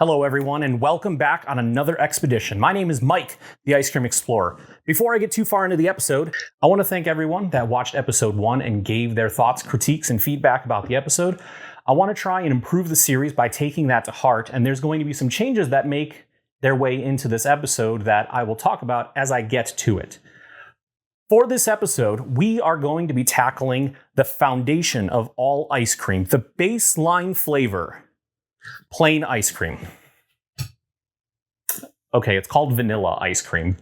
Hello everyone, and welcome back on another expedition. My name is Mike, the Ice Cream Explorer. Before I get too far into the episode, I want to thank everyone that watched episode 1 and gave their thoughts, critiques, and feedback about the episode. I want to try and improve the series by taking that to heart, and there's going to be some changes that make their way into this episode that I will talk about as I get to it. For this episode, we are going to be tackling the foundation of all ice cream, the baseline flavor. Plain ice cream. Okay, it's called vanilla ice cream.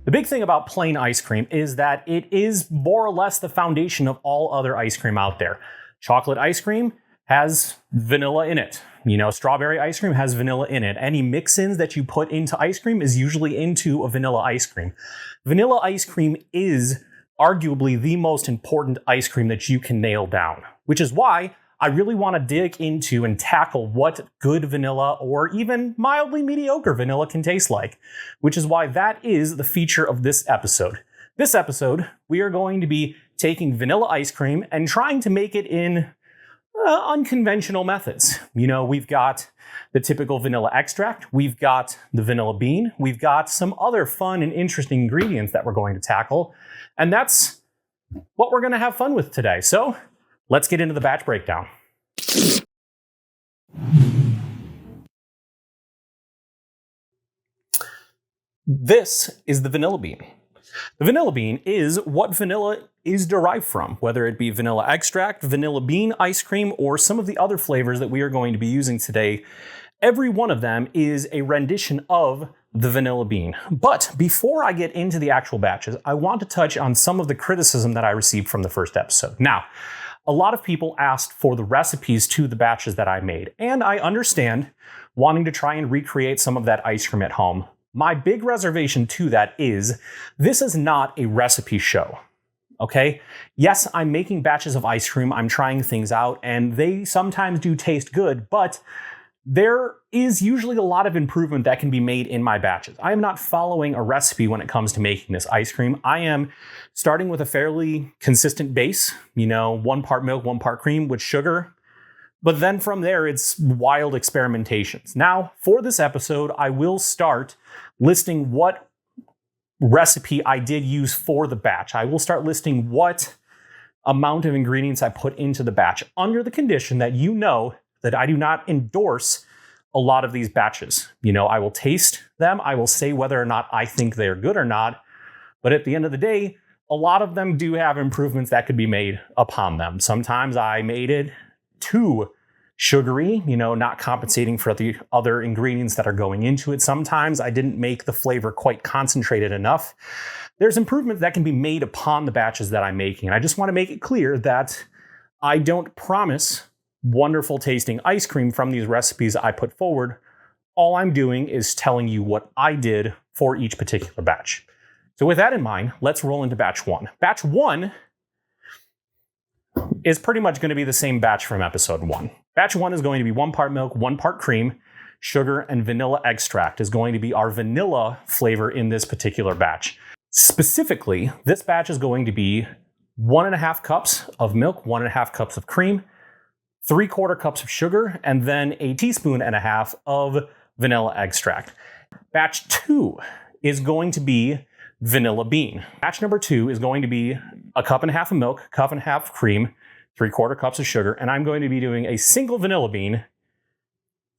The big thing about plain ice cream is that it is more or less the foundation of all other ice cream out there. Chocolate ice cream has vanilla in it. Strawberry ice cream has vanilla in it. Any mix-ins that you put into ice cream is usually into a vanilla ice cream. Vanilla ice cream is arguably the most important ice cream that you can nail down, which is why I really want to dig into and tackle what good vanilla or even mildly mediocre vanilla can taste like, which is why that is the feature of this episode. This episode, we are going to be taking vanilla ice cream and trying to make it in unconventional methods. We've got the typical vanilla extract, we've got the vanilla bean, we've got some other fun and interesting ingredients that we're going to tackle, and that's what we're going to have fun with today. So let's get into the batch breakdown. This is the vanilla bean. The vanilla bean is what vanilla is derived from, whether it be vanilla extract, vanilla bean ice cream, or some of the other flavors that we are going to be using today. Every one of them is a rendition of the vanilla bean. But before I get into the actual batches, I want to touch on some of the criticism that I received from the first episode. Now, a lot of people asked for the recipes to the batches that I made, and I understand wanting to try and recreate some of that ice cream at home. My big reservation to that is this is not a recipe show, okay? Yes, I'm making batches of ice cream, I'm trying things out, and they sometimes do taste good, but there is usually a lot of improvement that can be made in my batches. I am not following a recipe when it comes to making this ice cream. I am starting with a fairly consistent base, 1 part milk, 1 part cream with sugar. But then from there, it's wild experimentations. Now, for this episode, I will start listing what recipe I did use for the batch. I will start listing what amount of ingredients I put into the batch under the condition that that I do not endorse a lot of these batches. I will taste them. I will say whether or not I think they're good or not. But at the end of the day, a lot of them do have improvements that could be made upon them. Sometimes I made it too sugary, not compensating for the other ingredients that are going into it. Sometimes I didn't make the flavor quite concentrated enough. There's improvements that can be made upon the batches that I'm making. And I just want to make it clear that I don't promise wonderful tasting ice cream from these recipes I put forward. All I'm doing is telling you what I did for each particular batch. So with that in mind, let's roll into batch 1. Batch 1 is pretty much going to be the same batch from episode 1. Batch 1 is going to be 1 part milk, 1 part cream, sugar, and vanilla extract is going to be our vanilla flavor in this particular batch. Specifically, this batch is going to be 1.5 cups of milk, 1.5 cups of cream, 3/4 cups of sugar, and then 1.5 teaspoons of vanilla extract. Batch 2 is going to be vanilla bean. Batch number 2 is going to be 1.5 cups of milk, 1.5 cups of cream, 3/4 cups of sugar, and I'm going to be doing a single vanilla bean,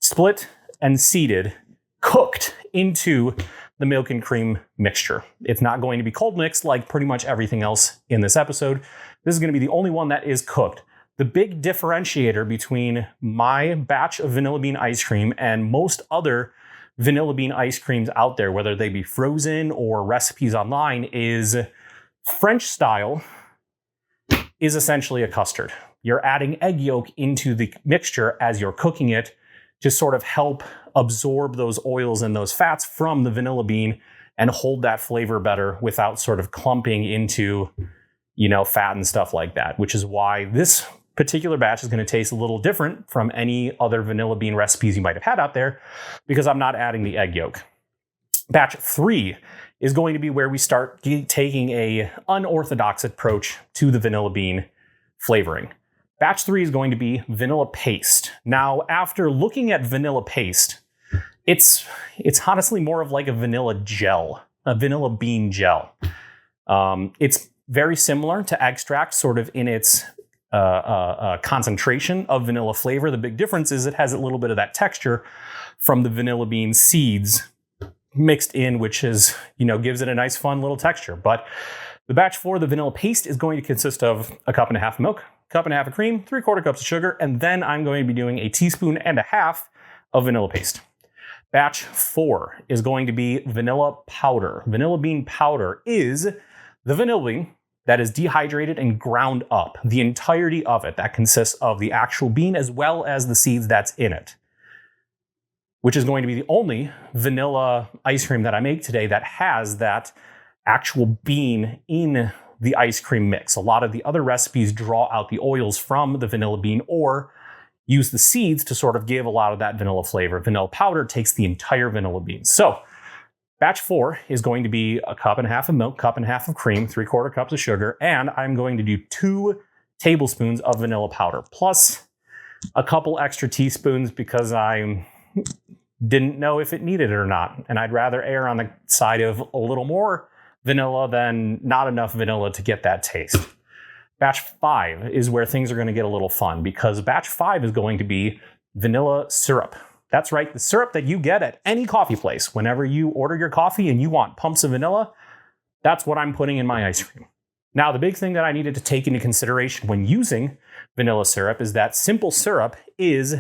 split and seeded, cooked into the milk and cream mixture. It's not going to be cold mixed like pretty much everything else in this episode. This is going to be the only one that is cooked. The big differentiator between my batch of vanilla bean ice cream and most other vanilla bean ice creams out there, whether they be frozen or recipes online, is French style is essentially a custard. You're adding egg yolk into the mixture as you're cooking it to sort of help absorb those oils and those fats from the vanilla bean and hold that flavor better without sort of clumping into fat and stuff like that, which is why this particular batch is going to taste a little different from any other vanilla bean recipes you might have had out there, because I'm not adding the egg yolk. Batch 3 is going to be where we start taking a unorthodox approach to the vanilla bean flavoring. Batch 3 is going to be vanilla paste. Now, after looking at vanilla paste, it's honestly more of like a vanilla gel, a vanilla bean gel. It's very similar to extract, sort of in its concentration of vanilla flavor. The big difference is it has a little bit of that texture from the vanilla bean seeds mixed in, which is, gives it a nice fun little texture. But the batch 4, the vanilla paste, is going to consist of a cup and a half of milk, cup and a half of cream, 3/4 cups of sugar, and then I'm going to be doing a teaspoon and a half of vanilla paste. Batch 4 is going to be vanilla powder. Vanilla bean powder is the vanilla bean that is dehydrated and ground up, the entirety of it. That consists of the actual bean as well as the seeds that's in it, which is going to be the only vanilla ice cream that I make today that has that actual bean in the ice cream mix. A lot of the other recipes draw out the oils from the vanilla bean or use the seeds to sort of give a lot of that vanilla flavor. Vanilla powder takes the entire vanilla bean. So batch 4 is going to be a cup and a half of milk, cup and a half of cream, 3/4 cups of sugar, and I'm going to do 2 tablespoons of vanilla powder, plus a couple extra teaspoons because I didn't know if it needed it or not. And I'd rather err on the side of a little more vanilla than not enough vanilla to get that taste. Batch 5 is where things are going to get a little fun, because batch 5 is going to be vanilla syrup. That's right, the syrup that you get at any coffee place. Whenever you order your coffee and you want pumps of vanilla, that's what I'm putting in my ice cream. Now, the big thing that I needed to take into consideration when using vanilla syrup is that simple syrup is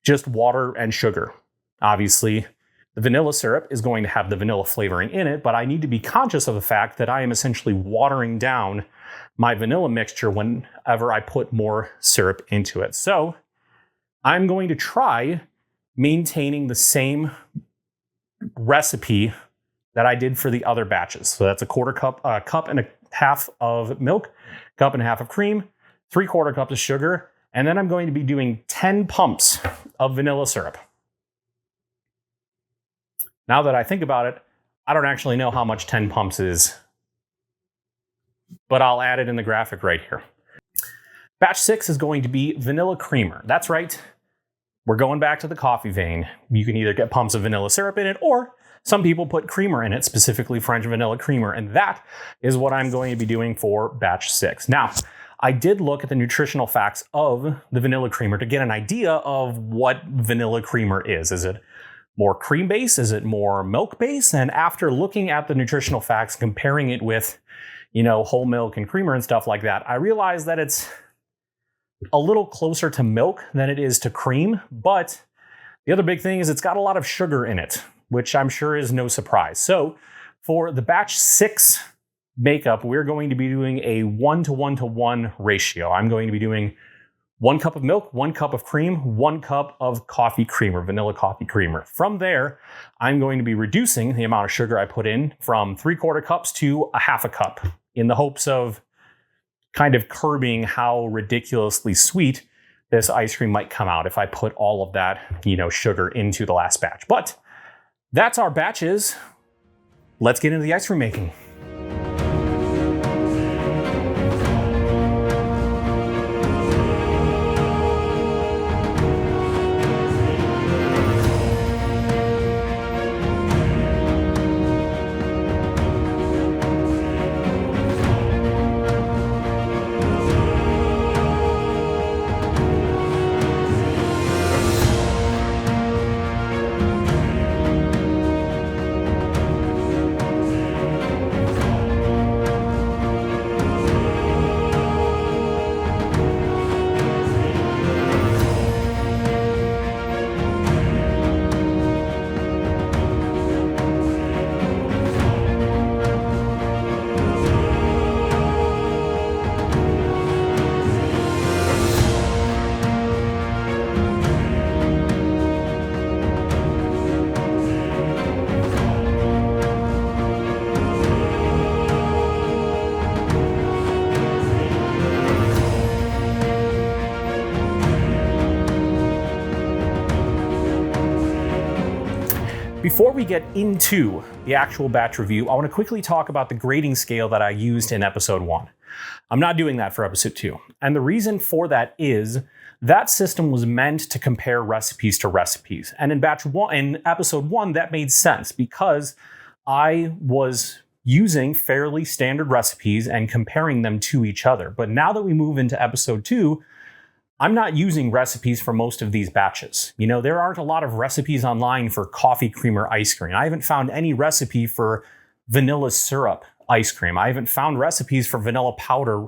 just water and sugar. Obviously, the vanilla syrup is going to have the vanilla flavoring in it, but I need to be conscious of the fact that I am essentially watering down my vanilla mixture whenever I put more syrup into it. So I'm going to try maintaining the same recipe that I did for the other batches. So that's a cup and a half of milk, cup and a half of cream, 3/4 cups of sugar, and then I'm going to be doing 10 pumps of vanilla syrup. Now that I think about it, I don't actually know how much 10 pumps is, but I'll add it in the graphic right here. Batch 6 is going to be vanilla creamer. That's right. We're going back to the coffee vein. You can either get pumps of vanilla syrup in it, or some people put creamer in it, specifically French vanilla creamer, and that is what I'm going to be doing for batch 6. Now, I did look at the nutritional facts of the vanilla creamer to get an idea of what vanilla creamer is. Is it more cream-based? Is it more milk-based? And after looking at the nutritional facts, comparing it with, whole milk and creamer and stuff like that, I realized that it's a little closer to milk than it is to cream. But the other big thing is it's got a lot of sugar in it, which I'm sure is no surprise. So for the batch 6 makeup, we're going to be doing a 1:1:1 ratio. I'm going to be doing 1 cup of milk, 1 cup of cream, 1 cup of coffee creamer, vanilla coffee creamer. From there, I'm going to be reducing the amount of sugar I put in from 3/4 cups to a half a cup, in the hopes of kind of curbing how ridiculously sweet this ice cream might come out if I put all of that, sugar into the last batch. But that's our batches. Let's get into the ice cream making. Before we get into the actual batch review, I want to quickly talk about the grading scale that I used in episode 1. I'm not doing that for episode 2. And the reason for that is that system was meant to compare recipes to recipes. And in episode 1, that made sense because I was using fairly standard recipes and comparing them to each other. But now that we move into episode 2, I'm not using recipes for most of these batches. You know, there aren't a lot of recipes online for coffee creamer ice cream. I haven't found any recipe for vanilla syrup ice cream. I haven't found recipes for vanilla powder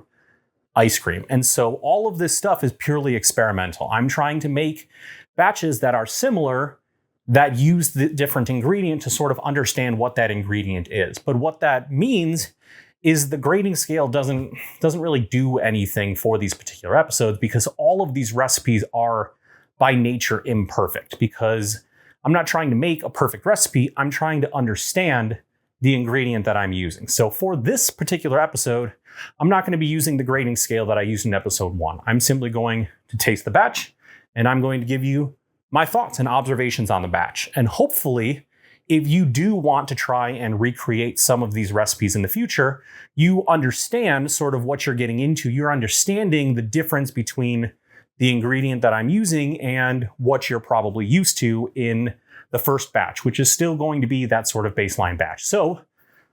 ice cream. And so all of this stuff is purely experimental. I'm trying to make batches that are similar, that use the different ingredient to sort of understand what that ingredient is. But what that means is the grading scale doesn't really do anything for these particular episodes because all of these recipes are by nature imperfect, because I'm not trying to make a perfect recipe, I'm trying to understand the ingredient that I'm using. So for this particular episode, I'm not going to be using the grading scale that I used in episode 1. I'm simply going to taste the batch, and I'm going to give you my thoughts and observations on the batch. And hopefully, if you do want to try and recreate some of these recipes in the future, you understand sort of what you're getting into. You're understanding the difference between the ingredient that I'm using and what you're probably used to in the first batch, which is still going to be that sort of baseline batch. So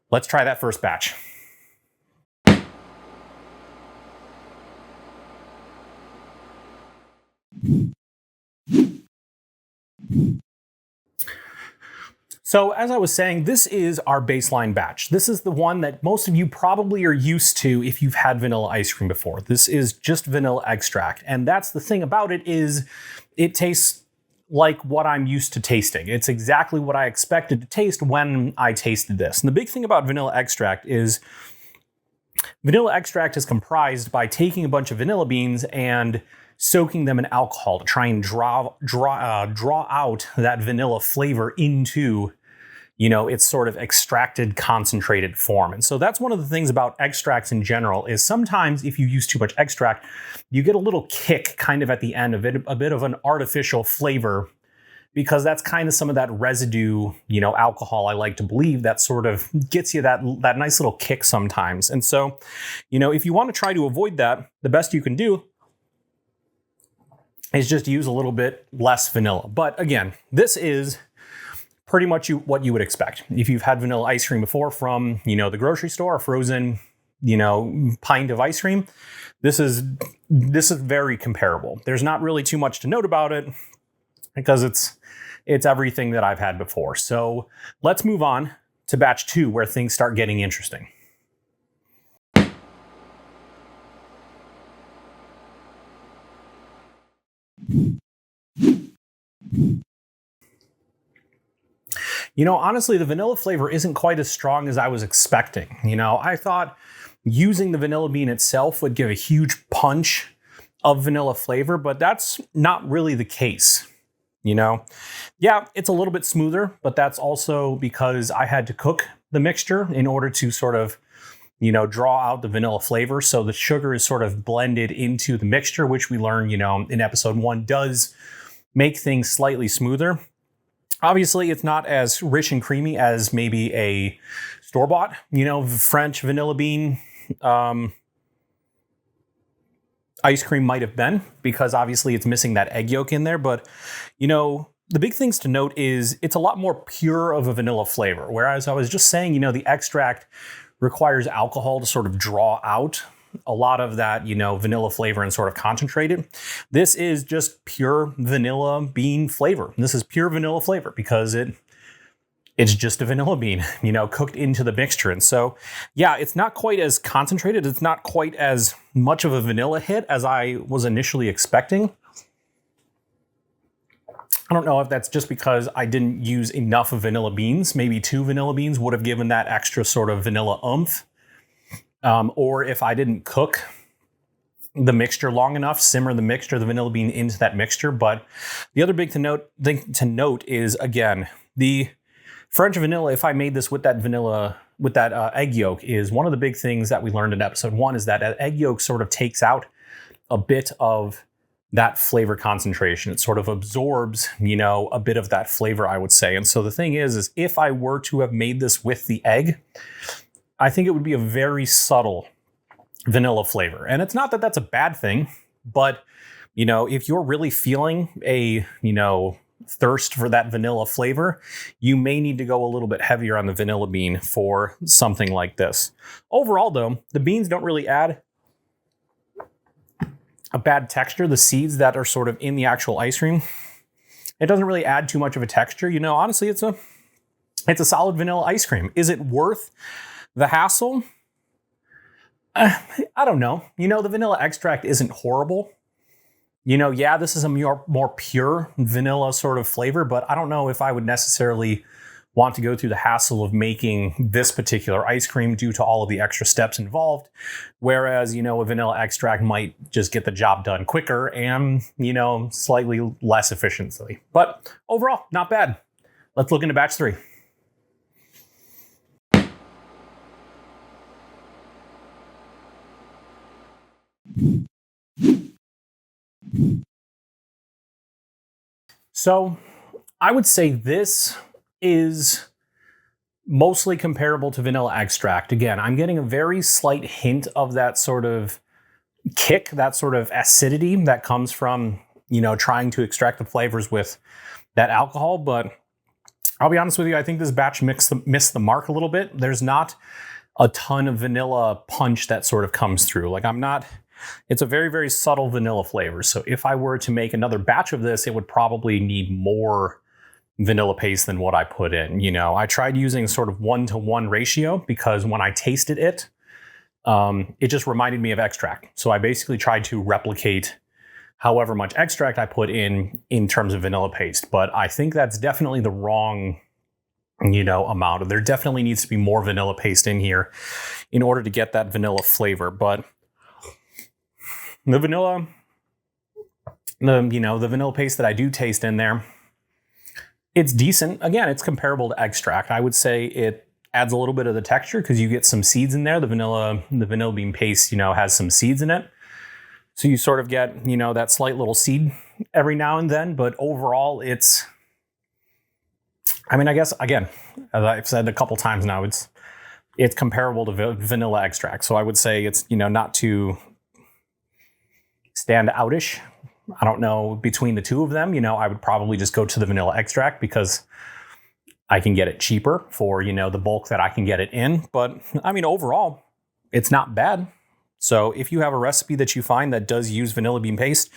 let's try that first batch. So as I was saying, this is our baseline batch. This is the one that most of you probably are used to if you've had vanilla ice cream before. This is just vanilla extract. And that's the thing about it, is it tastes like what I'm used to tasting. It's exactly what I expected to taste when I tasted this. And the big thing about vanilla extract is comprised by taking a bunch of vanilla beans and soaking them in alcohol to try and draw out that vanilla flavor into, you know, its sort of extracted, concentrated form. And so that's one of the things about extracts in general, is sometimes if you use too much extract, you get a little kick kind of at the end of it, a bit of an artificial flavor, because that's kind of some of that residue, you know, alcohol, I like to believe, that sort of gets you that nice little kick sometimes. And so, you know, if you want to try to avoid that, the best you can do is just use a little bit less vanilla. But again, this is pretty much what you would expect. If you've had vanilla ice cream before from, you know, the grocery store, a frozen, you know, pint of ice cream, this is very comparable. There's not really too much to note about it because it's everything that I've had before. So let's move on to batch 2, where things start getting interesting. You know, honestly, the vanilla flavor isn't quite as strong as I was expecting. You know, I thought using the vanilla bean itself would give a huge punch of vanilla flavor, but that's not really the case. You know, yeah, it's a little bit smoother, but that's also because I had to cook the mixture in order to sort of, you know, draw out the vanilla flavor. So the sugar is sort of blended into the mixture, which we learned, you know, in episode 1 does make things slightly smoother. Obviously, it's not as rich and creamy as maybe a store-bought, you know, French vanilla bean ice cream might have been, because obviously it's missing that egg yolk in there. But, you know, the big things to note is it's a lot more pure of a vanilla flavor. Whereas I was just saying, you know, the extract requires alcohol to sort of draw out a lot of that, you know, vanilla flavor and sort of concentrate it. This is just pure vanilla bean flavor. This is pure vanilla flavor because it's just a vanilla bean, you know, cooked into the mixture. And so, yeah, it's not quite as concentrated. It's not quite as much of a vanilla hit as I was initially expecting. I don't know if that's just because I didn't use enough of vanilla beans. Maybe 2 vanilla beans would have given that extra sort of vanilla oomph. Or if I didn't cook the mixture long enough, simmer the mixture, the vanilla bean into that mixture. But the other big thing to note is, again, the French vanilla, if I made this with that egg yolk, is one of the big things that we learned in episode 1 is that egg yolk sort of takes out a bit of that flavor concentration. It sort of absorbs, a bit of that flavor, I would say. And so the thing is if I were to have made this with the egg, I think it would be a very subtle vanilla flavor. And it's not that that's a bad thing, but, if you're really feeling a, thirst for that vanilla flavor, you may need to go a little bit heavier on the vanilla bean for something like this. Overall, though, the beans don't really add a bad texture. The seeds that are sort of in the actual ice cream, it doesn't really add too much of a texture. Honestly, it's a solid vanilla ice cream. Is it worth the hassle? I don't know. The vanilla extract isn't horrible. This is a more pure vanilla sort of flavor, but I don't know if I would necessarily want to go through the hassle of making this particular ice cream due to all of the extra steps involved. Whereas, a vanilla extract might just get the job done quicker and, slightly less efficiently. But overall, not bad. Let's look into batch 3. So I would say this is mostly comparable to vanilla extract. Again, I'm getting a very slight hint of that sort of kick, that sort of acidity that comes from, trying to extract the flavors with that alcohol. But I'll be honest with you, I think this batch missed the mark a little bit. There's not a ton of vanilla punch that sort of comes through. It's a very, very subtle vanilla flavor. So if I were to make another batch of this, it would probably need more vanilla paste than what I put in. I tried using sort of 1-to-1 ratio because when I tasted it, it just reminded me of extract. So I basically tried to replicate however much extract I put in terms of vanilla paste. But I think that's definitely the wrong, amount. There definitely needs to be more vanilla paste in here in order to get that vanilla flavor. But the vanilla paste that I do taste in there, it's decent. Again, it's comparable to extract. I would say it adds a little bit of the texture because you get some seeds in there. The vanilla bean paste, has some seeds in it. So you sort of get, that slight little seed every now and then. But overall, I guess, again, as I've said a couple times now, it's comparable to vanilla extract. So I would say it's, not too stand outish. I don't know between the two of them, I would probably just go to the vanilla extract because I can get it cheaper for, the bulk that I can get it in. But overall, it's not bad. So if you have a recipe that you find that does use vanilla bean paste,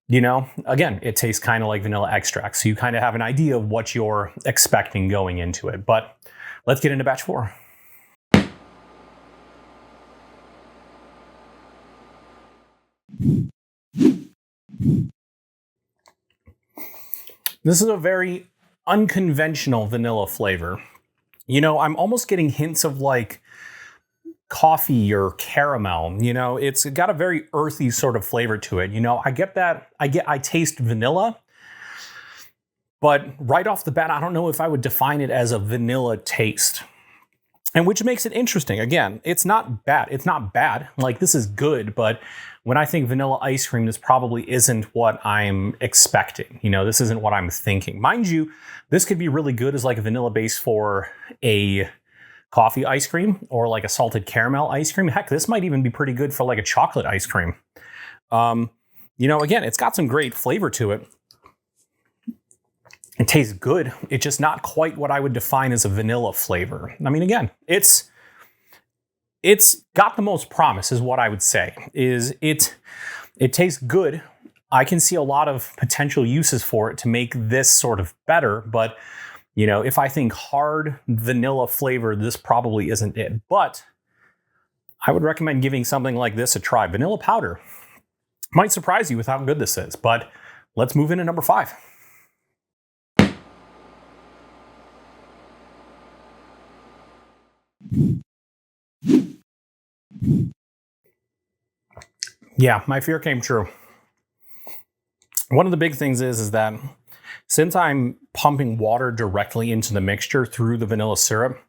again, it tastes kind of like vanilla extract. So you kind of have an idea of what you're expecting going into it. But let's get into batch 4. This is a very unconventional vanilla flavor. I'm almost getting hints of like coffee or caramel. It's got a very earthy sort of flavor to it. I get that. I taste vanilla, but right off the bat, I don't know if I would define it as a vanilla taste. And which makes it interesting. Again, it's not bad. It's not bad. Like, this is good, but when I think vanilla ice cream, this probably isn't what I'm expecting. This isn't what I'm thinking. Mind you, this could be really good as like a vanilla base for a coffee ice cream or like a salted caramel ice cream. Heck, this might even be pretty good for like a chocolate ice cream. Again, it's got some great flavor to it. It tastes good. It's just not quite what I would define as a vanilla flavor. Again, it's got the most promise is what I would say. It tastes good. I can see a lot of potential uses for it to make this sort of better, but if I think hard vanilla flavor, this probably isn't it. But I would recommend giving something like this a try. Vanilla powder might surprise you with how good this is, but let's move into number 5. Yeah, my fear came true. One of the big things is that since I'm pumping water directly into the mixture through the vanilla syrup,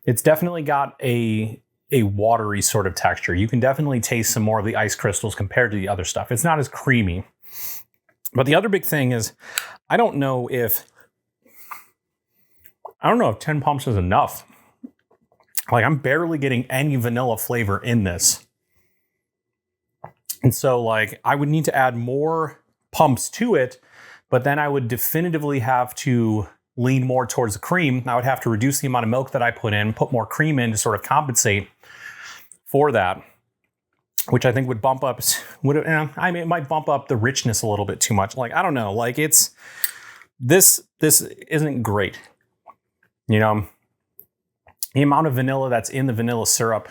it's definitely got a watery sort of texture. You can definitely taste some more of the ice crystals compared to the other stuff. It's not as creamy. But the other big thing is, I don't know if 10 pumps is enough. Like, I'm barely getting any vanilla flavor in this. And so, like, I would need to add more pumps to it, but then I would definitively have to lean more towards the cream. I would have to reduce the amount of milk that I put in, put more cream in to sort of compensate for that, which I think would bump up, it might bump up the richness a little bit too much. Like, I don't know, like this isn't great. You know, the amount of vanilla that's in the vanilla syrup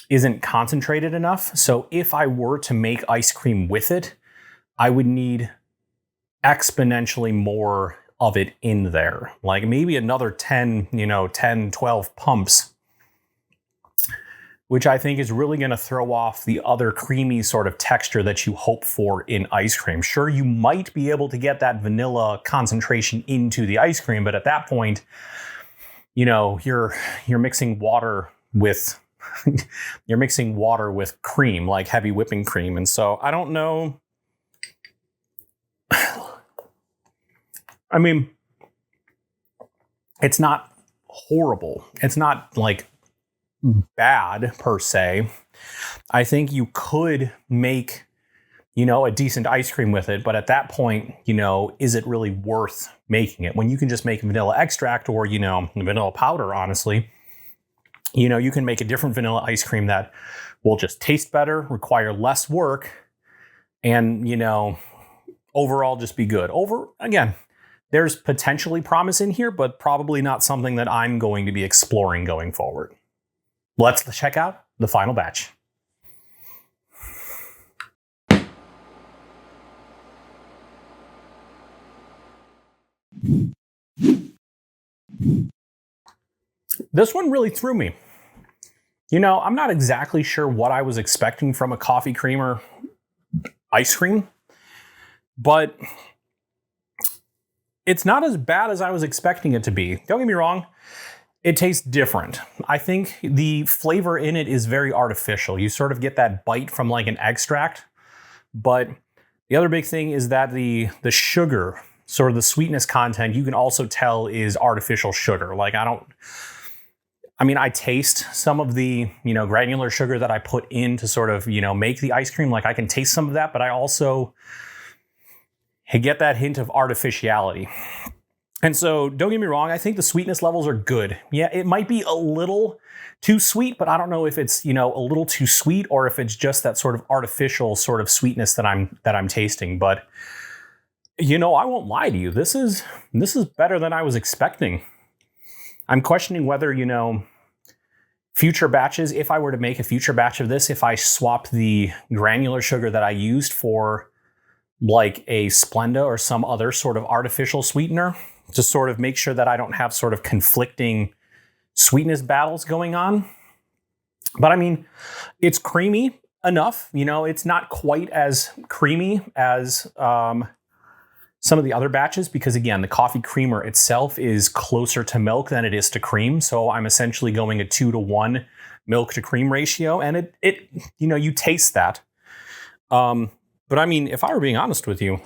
isn't concentrated enough. So if I were to make ice cream with it, I would need exponentially more of it in there. Like maybe another 10, 12 pumps, which I think is really going to throw off the other creamy sort of texture that you hope for in ice cream. Sure, you might be able to get that vanilla concentration into the ice cream, but at that point, you're mixing water with cream, like heavy whipping cream. And so I don't know. I mean, it's not horrible. It's not like bad per se. I think you could make, a decent ice cream with it, but at that point, is it really worth making it when you can just make vanilla extract or, vanilla powder, honestly? You can make a different vanilla ice cream that will just taste better, require less work, and, overall just be good. Again, there's potentially promise in here, but probably not something that I'm going to be exploring going forward. Let's check out the final batch. This one really threw me. I'm not exactly sure what I was expecting from a coffee creamer ice cream, but it's not as bad as I was expecting it to be. Don't get me wrong. It tastes different. I think the flavor in it is very artificial. You sort of get that bite from like an extract, but the other big thing is that the sugar, sort of the sweetness content, you can also tell is artificial sugar. Like I taste some of the, granular sugar that I put in to sort of, make the ice cream. Like I can taste some of that, but I also get that hint of artificiality. And so don't get me wrong, I think the sweetness levels are good. Yeah, it might be a little too sweet, but I don't know if it's, a little too sweet or if it's just that sort of artificial sort of sweetness that I'm tasting. But I won't lie to you. This is better than I was expecting. I'm questioning whether, future batches, if I were to make a future batch of this, if I swap the granular sugar that I used for like a Splenda or some other sort of artificial sweetener to sort of make sure that I don't have sort of conflicting sweetness battles going on. But it's creamy enough. It's not quite as creamy as some of the other batches because, again, the coffee creamer itself is closer to milk than it is to cream. So I'm essentially going a 2-to-1 milk to cream ratio. And it you taste that. But if I were being honest with you,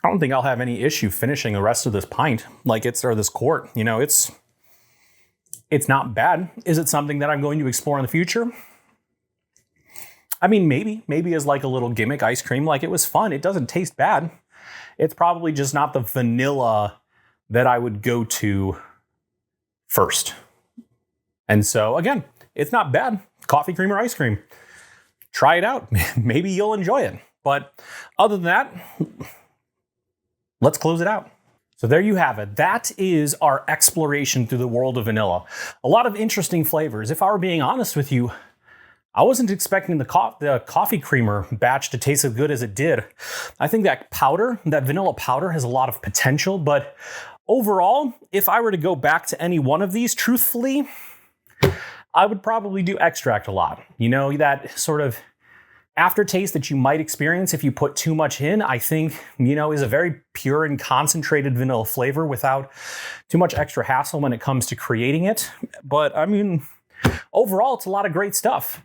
I don't think I'll have any issue finishing the rest of this pint, or this quart. It's not bad. Is it something that I'm going to explore in the future? Maybe as like a little gimmick ice cream. Like, it was fun. It doesn't taste bad. It's probably just not the vanilla that I would go to first. And so again, it's not bad. Coffee creamer ice cream. Try it out. Maybe you'll enjoy it. But other than that, let's close it out. So there you have it. That is our exploration through the world of vanilla. A lot of interesting flavors. If I were being honest with you, I wasn't expecting the coffee creamer batch to taste as good as it did. I think that vanilla powder has a lot of potential, but overall, if I were to go back to any one of these, truthfully, I would probably do extract a lot. That sort of aftertaste that you might experience if you put too much in, I think, is a very pure and concentrated vanilla flavor without too much extra hassle when it comes to creating it. But overall, it's a lot of great stuff.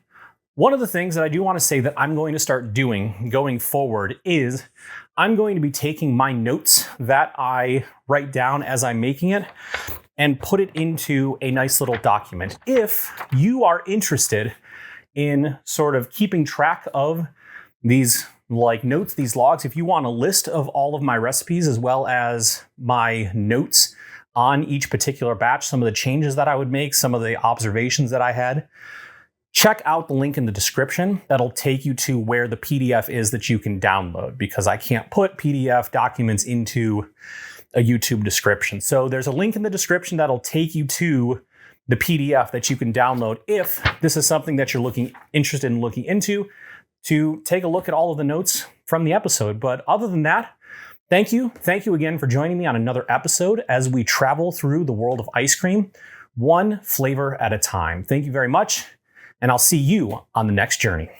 One of the things that I do want to say that I'm going to start doing going forward is I'm going to be taking my notes that I write down as I'm making it and put it into a nice little document. If you are interested in sort of keeping track of these like notes, these logs, if you want a list of all of my recipes as well as my notes on each particular batch, some of the changes that I would make, some of the observations that I had, check out the link in the description. That'll take you to where the PDF is that you can download, because I can't put PDF documents into a YouTube description. So there's a link in the description that'll take you to the PDF that you can download if this is something that you're interested in looking into, to take a look at all of the notes from the episode. But other than that, thank you. Thank you again for joining me on another episode as we travel through the world of ice cream, one flavor at a time. Thank you very much, and I'll see you on the next journey.